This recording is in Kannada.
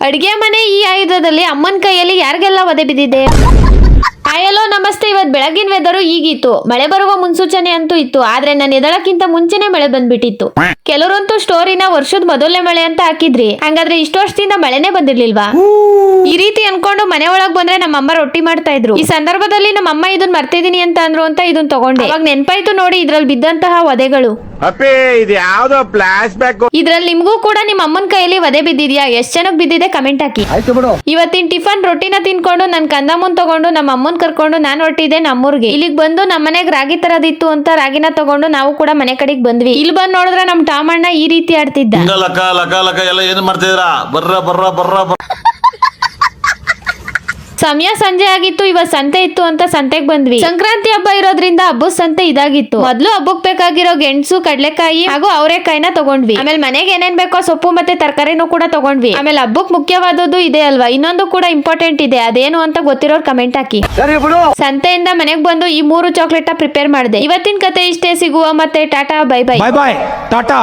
ಅಡ್ಗೆ ಮನೆ ಈ ಆಯುಧದಲ್ಲಿ ಅಮ್ಮನ ಕೈಯಲ್ಲಿ ಯಾರಿಗೆಲ್ಲ ಒದೆ ಬಿದ್ದಿದೆ? ಹಾಯ್ ನಮಸ್ತೆ. ಇವತ್ತು ಬೆಳಗಿನ ವೆದರು ಈಗಿತ್ತು, ಮಳೆ ಬರುವ ಮುನ್ಸೂಚನೆ ಅಂತೂ ಇತ್ತು. ಆದ್ರೆ ನಾನು ಎದಳಕ್ಕಿಂತ ಮುಂಚೆನೆ ಮಳೆ ಬಂದ್ಬಿಟ್ಟಿತ್ತು. ಕೆಲವರಂತೂ ಸ್ಟೋರಿನ ವರ್ಷದ ಮೊದಲನೇ ಮಳೆ ಅಂತ ಹಾಕಿದ್ರಿ. ಹಂಗಾದ್ರೆ ಇಷ್ಟು ವರ್ಷದಿಂದ ಮಳೆನೇ ಬಂದಿರ್ಲಿಲ್ವಾ? ಈ ರೀತಿ ಅನ್ಕೊಂಡು ಮನೆ ಒಳಗ್ ಬಂದ್ರೆ ನಮ್ಮ ಅಮ್ಮ ರೊಟ್ಟಿ ಮಾಡ್ತಾ ಇದ್ರು. ಈ ಸಂದರ್ಭದಲ್ಲಿ ನಮ್ಮ ಅಮ್ಮ ಇದನ್ ಮರ್ತಿದೀನಿ ಅಂತ ಅಂದ್ರು ಅಂತ ಇದನ್ ತಗೊಂಡೆ. ಅವಾಗ ನೆನ್ಪಾಯ್ತು ನೋಡಿ ಇದ್ರಲ್ಲಿ ಬಿದ್ದಂತಹ ಒದೆಗಳು. ಇದ್ರಲ್ಲಿ ನಿಮ್ಗೂ ಕೂಡ ನಿಮ್ಮ ಅಮ್ಮನ ಕೈಯಲ್ಲಿ ಒದೆ ಬಿದ್ದಿದ್ಯಾ? ಎಷ್ಟ್ ಜನಕ್ ಬಿದ್ದಿದೆ ಕಮೆಂಟ್ ಹಾಕಿ. ಇವತ್ತಿನ ಟಿಫನ್ ರೊಟ್ಟಿನ ತಿನ್ಕೊಂಡು ನನ್ ಕಂದಮ್ಮನ್ ತಗೊಂಡು ನಮ್ಮ ಅಮ್ಮನ್ ಕರ್ಕೊಂಡು ನಾನ್ ಹೊರಟಿದ್ದೆ ನಮ್ಮೂರ್ಗೆ. ಇಲ್ಲಿಗೆ ಬಂದು ನಮ್ಮ ಮನೆಗ್ ರಾಗಿ ತರದಿತ್ತು ಅಂತ ರಾಗಿನ ತಗೊಂಡು ನಾವು ಕೂಡ ಮನೆ ಕಡೆಗೆ ಬಂದ್ವಿ. ಇಲ್ಲಿ ಬಂದ್ ನೋಡಿದ್ರೆ ನಮ್ ಟಾಮಣ್ಣ ಈ ರೀತಿ ಆಡ್ತಿದ್ದ. ಸಮಯ ಸಂಜೆ ಆಗಿತ್ತು. ಇವತ್ ಸಂತೆ ಇತ್ತು ಅಂತ ಸಂತೆಗ್ ಬಂದ್ವಿ. ಸಂಕ್ರಾಂತಿ ಹಬ್ಬ ಇರೋದ್ರಿಂದ ಹಬ್ಬದ ಸಂತೆ ಇದಾಗಿತ್ತು. ಮೊದ್ಲು ಹಬ್ಬಕ್ ಬೇಕಾಗಿರೋ ಗೆಣಸು, ಕಡ್ಲೆಕಾಯಿ ಹಾಗೂ ಅವರೆಕಾಯಿನ ತಗೊಂಡ್ವಿ. ಆಮೇಲೆ ಮನೆಗೆ ಏನೇನ್ ಬೇಕೋ ಸೊಪ್ಪು ಮತ್ತೆ ತರಕಾರಿನೂ ಕೂಡ ತಗೊಂಡ್ವಿ. ಆಮೇಲೆ ಹಬ್ಬಕ್ ಮುಖ್ಯವಾದದ್ದು ಇದೆ ಅಲ್ವಾ, ಇನ್ನೊಂದು ಕೂಡ ಇಂಪಾರ್ಟೆಂಟ್ ಇದೆ. ಅದೇನು ಅಂತ ಗೊತ್ತಿರೋರು ಕಮೆಂಟ್ ಹಾಕಿ. ಸಂತೆಯಿಂದ ಮನೆಗ್ ಬಂದು ಈ 3 ಚಾಕ್ಲೇಟ್ ಪ್ರಿಪೇರ್ ಮಾಡಿದೆ. ಇವತ್ತಿನ ಕತೆ ಇಷ್ಟೇ. ಸಿಗುವ ಮತ್ತೆ ಟಾಟಾ, ಬೈ ಬೈ. ಟಾಟಾ.